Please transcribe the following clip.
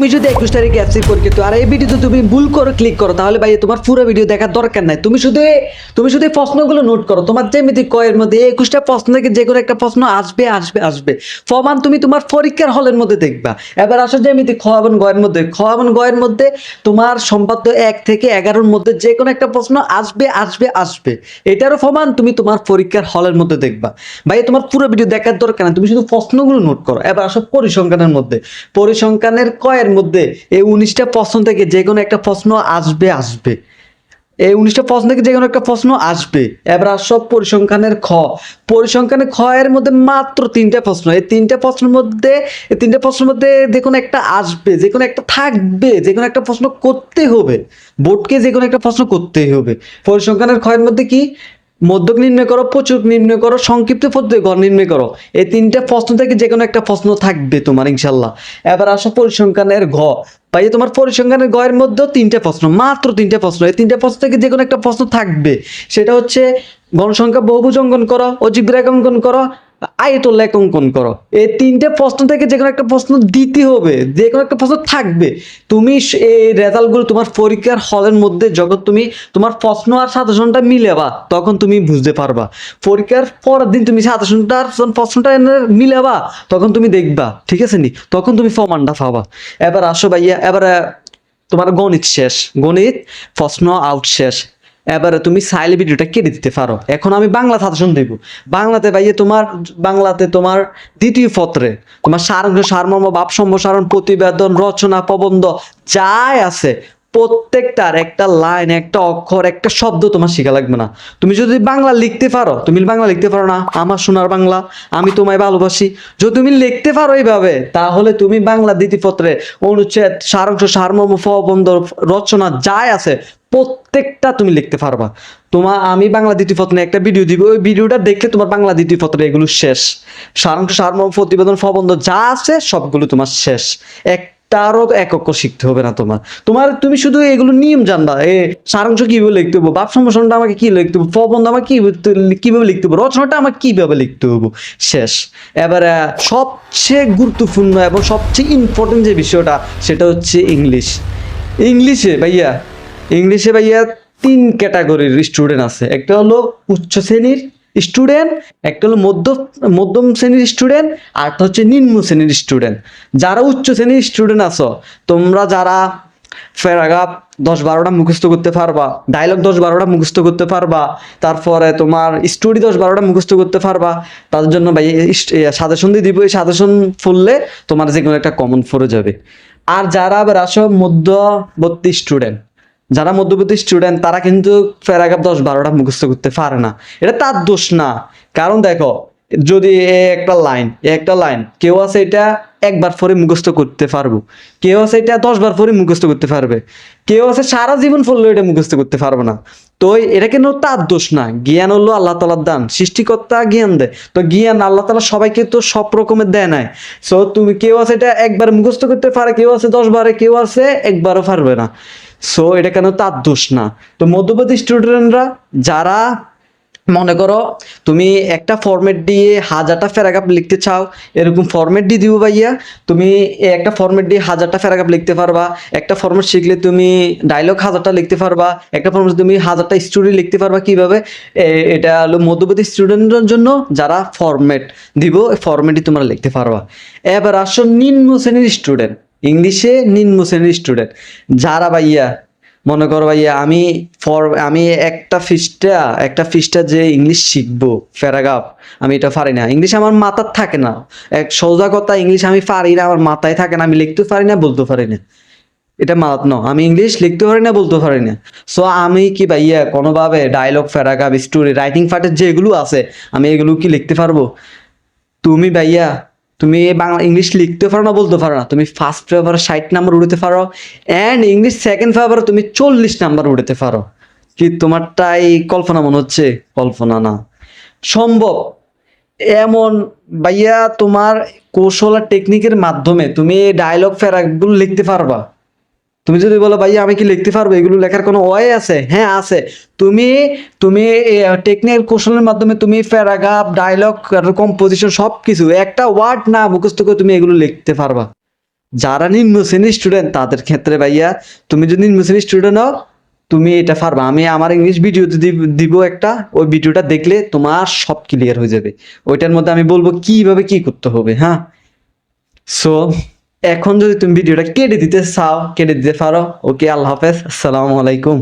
তুমি যদি 21 তারিখে এফসি পরীক্ষিত আর এই ভিডিওতে তুমি ভুল করে ক্লিক করো তাহলে ভাই তোমার পুরো ভিডিও দেখার দরকার নাই। তুমি শুধু এই প্রশ্নগুলো নোট করো। তোমার জ্যামিতিক কয়ের মধ্যে 21টা প্রশ্ন থেকে যে কোনো একটা প্রশ্ন আসবে। প্রমাণ তুমি তোমার পরীক্ষার হলের মধ্যে দেখবা। এবার আসো জ্যামিতিক খ এবং গয়ের মধ্যে। খ এবং গয়ের মধ্যে তোমার সম্পাদ্য 1 থেকে 11-র মধ্যে যে কোনো একটা প্রশ্ন আসবে। এটারও প্রমাণ তুমি তোমার পরীক্ষার হলের মধ্যে দেখবা। ভাই তোমার পুরো ভিডিও দেখার দরকার নাই, তুমি শুধু প্রশ্নগুলো নোট করো। এবার আসো পরিসংখ্যানের মধ্যে। পরিসংখ্যানের কয়ের মধ্যে এই 19টা প্রশ্ন থেকে যে কোনো একটা প্রশ্ন আসবে। এই 19টা প্রশ্ন থেকে যে কোনো একটা প্রশ্ন আসবে। এবার আসো পরিসংখ্যানের খ। পরিসংখ্যানের খ এর মধ্যে মাত্র 3টা প্রশ্ন। এই 3টা প্রশ্নের মধ্যে যে কোনো একটা আসবে, যে কোনো একটা থাকবে, যে কোনো একটা প্রশ্ন করতে হবে। বোর্ডকে যে কোনো একটা প্রশ্ন করতেই হবে। পরিসংখ্যানের খ এর মধ্যে কি? মধ্যক নির্ণয় করো, প্রচুর নির্ণয় করো, সংক্ষিপ্ত পদ্ধতি গড় নির্ণয় করো। এই 3টা প্রশ্ন থেকে যে কোনো একটা প্রশ্ন থাকবে তোমার ইনশাল্লাহ। এবার আসো পরিসংখ্যানের ঘ। ভাই তোমার পরিসংখ্যানের গ এর মধ্যেও 3টা প্রশ্ন, মাত্র 3টা প্রশ্ন। এই 3টা প্রশ্ন থেকে যে কোনো একটা প্রশ্ন থাকবে। সেটা হচ্ছে গণসংখ্যা বহুভুজ অঙ্কন করো, অজীব রেখা অঙ্কন করো, আয়তলেখ অঙ্কন করো। এই 3টে প্রশ্ন থেকে যে কোনো একটা প্রশ্ন দিতে হবে, যে কোনো একটা প্রশ্ন থাকবে। তুমি এই রেজাল্টগুলো তোমার পরীক্ষার হলের মধ্যে যখন তুমি তোমার প্রশ্ন আর সাজেশনটা মিলাবা তখন তুমি বুঝতে পারবা। পরীক্ষার পরের দিন তুমি সাজেশনটা আর প্রশ্নটা মিলাবা তখন তুমি দেখবা, ঠিক আছে নি? তখন তুমি প্রমাণটা পাবা। এবার আসো ভাইয়া, এবার তোমার গণিত শেষ, গণিত প্রশ্ন আউট শেষ। এবারে তুমি চাইলে ভিডিওটা কেটে দিতে পারো। এখন আমি বাংলা সাজেশন দেব। বাংলাতে তোমার দ্বিতীয় পত্রে তোমার সারাংশ, সারমর্ম, ভাব সম্প্রসারণ, প্রতিবেদন, রচনা, প্রবন্ধ যাই আছে প্রত্যেকটার একটা লাইন, একটা অক্ষর, একটা শব্দ তোমার শেখা লাগবে না। তুমি যদি বাংলা লিখতে পারো, তুমি বাংলা লিখতে পারো না, আমার সোনার বাংলা, আমি তোমায় ভালোবাসি, যদি তুমি লিখতে পারো এইভাবে, তাহলে তুমি বাংলা দ্বিতীয় পত্রে অনুচ্ছেদ, সারাংশ, সারমর্ম, প্রবন্ধ, রচনা যাই আছে প্রত্যেকটা তুমি লিখতে পারবা। আমি বাংলা দ্বিতীয় পত্রে একটা ভিডিও দিব, ওই ভিডিওটা দেখলে তোমার বাংলা দ্বিতীয় পত্রে এগুলো শেষ। সারাংশ, সারমর্ম, প্রতিবেদন, প্রবন্ধ যা আছে সবগুলো তোমার শেষ। একটারও একক শিখতে হবে না তুমি শুধু এগুলো নিয়ম জানবা। সারাংশ কিভাবে লিখতে হবে, ভাব সম্প্রসারণটা আমাকে কি লিখতে হবে, প্রবন্ধ আমাকে কিভাবে লিখতে হবে, রচনাটা আমাকে কিভাবে লিখতে হবে, শেষ। এবারে সবচেয়ে গুরুত্বপূর্ণ এবং সবচেয়ে ইম্পর্টেন্ট যে বিষয়টা সেটা হচ্ছে ইংলিশে ভাইয়া 3 ক্যাটাগরির স্টুডেন্ট আছে। একটা হলো উচ্চ শ্রেণীর স্টুডেন্ট, একটা হলো মধ্যম শ্রেণীর স্টুডেন্ট, আর একটা হচ্ছে নিম্ন শ্রেণীর স্টুডেন্ট। যারা উচ্চ শ্রেণীর স্টুডেন্ট আছো, তোমরা যারা প্যারাগ্রাফ 10-12টা মুখস্থ করতে পারবা, ডায়লগ 10-12টা মুখস্থ করতে পারবা, তারপরে তোমার স্টোরি 10-12টা মুখস্থ করতে পারবা, তাদের জন্য ভাই সাজেশন দিয়ে দিব। এই সাজেশন পড়লে তোমার যে কোনো একটা কমন পড়ে যাবে। আর যারা আবার আসো মধ্যবর্তী স্টুডেন্ট, তারা কিন্তু প্যারাগ্রাফ 10-12টা মুখস্থ করতে পারে না। এটা তার দোষ না। কারণ দেখো, যদি একটা লাইন কেউ আছে এটা একবার পরে মুখস্থ করতে পারবো, কেউ আছে এটা 10বার পরে মুখস্থ করতে পারবে, কেউ আছে সারা জীবন পড়লেও এটা মুখস্থ করতে পারবে না। তো এটা কিন্তু তার দোষ না। জ্ঞান হলো আল্লাহ তাআলার দান, সৃষ্টিকর্তা জ্ঞান দেয়। তো জ্ঞান আল্লাহ তাআলা সবাইকে তো সব রকমের দেয় নাই। সো তুমি কেউ আছে এটা একবার মুখস্থ করতে পারে, কেউ আছে 10বারে, কেউ আছে একবারও পারবে না। সো এটা কেন তার দোষ না। তো মধ্যবর্তী স্টুডেন্টরা যারা মনে করো তুমি একটা ফরম্যাট দিয়ে 1000টা প্যারাগ্রাফ লিখতে চাও, এরকম ফরম্যাট দিয়ে দিব ভাইয়া। তুমি একটা ফরম্যাট দিয়ে 1000টা প্যারাগ্রাফ লিখতে পারবা। একটা ফরম্যাট শিখলে তুমি ডায়লগ 1000টা লিখতে পারবা। একটা ফরম্যাট তুমি 1000টা স্টোরি লিখতে পারবা। কিভাবে? এটা হলো মধ্যবর্তী স্টুডেন্টদের জন্য, যারা ফরম্যাট দিব ফরম্যাটই তোমরা লিখতে পারবা। এবার আসো নিম্ন শ্রেণীর স্টুডেন্ট, ইংলিশে নিম্ন শ্রেণীর স্টুডেন্ট যারা ভাইয়া মনে করো ভাইয়া আমি একটা ফিস্টা যে ইংলিশ শিখবো প্যারাগ্রাফ, আমি এটা পারি না। ইংলিশ আমার মাথার থাকে না। এক সোজা কথা, ইংলিশ আমি পারি না, আমার মাথায় থাকে না। আমি লিখতে পারি না, বলতে পারি না। এটা মাত ন, আমি ইংলিশ লিখতে পারি না, বলতে পারি না। সো আমি কি ভাইয়া কোনোভাবে ডায়লগ, প্যারাগ্রাফ, স্টোরি, রাইটিং পার্টের যেগুলো আছে আমি এগুলো কি লিখতে পারবো? তুমি বাংলা ইংলিশ লিখতে পারো না, বলতে পারো না। তুমি ফার্স্ট পেপারে 60 নাম্বার উঠাতে পারো, অ্যান্ড ইংলিশ সেকেন্ড পেপারে তুমি 40 নাম্বার উঠাতে পারো। কি তোমারটাই কল্পনা মনে হচ্ছে? কল্পনা না, সম্ভব। এমন ভাইয়া তোমার কৌশল আর টেকনিকের মাধ্যমে তুমি ডায়লগ প্যারাগুলো লিখতে পারবা। তুমি যদি বলো ভাইয়া আমি কি লিখতে পারবো, এগুলো লেখার কোনো ওয়ে আছে? হ্যাঁ আছে। তুমি তুমি টেকনিক্যাল কৌশলের মাধ্যমে তুমি প্যারাগ্রাফ, ডায়লগ, কম্পোজিশন সবকিছু একটা ওয়ার্ড না মুখস্থ করে তুমি এগুলো লিখতে পারবা। যারা নিম্ন শ্রেণীর স্টুডেন্ট তাদের ক্ষেত্রে ভাইয়া, তুমি যদি নিম্ন শ্রেণীর স্টুডেন্ট হও তুমি এটা পারবা। আমি আমার ইংলিশ ভিডিও দিব একটা, ওই ভিডিওটা দেখলে তোমার সব ক্লিয়ার হয়ে যাবে। ওইটার মধ্যে আমি বলবো কিভাবে কি করতে হবে। হ্যাঁ, সো এখন যদি তুমি ভিডিওটা কেটে দিতে চাও কেটে দিতে পারো। ওকে, আল্লাহ হাফেজ, আসসালামু আলাইকুম।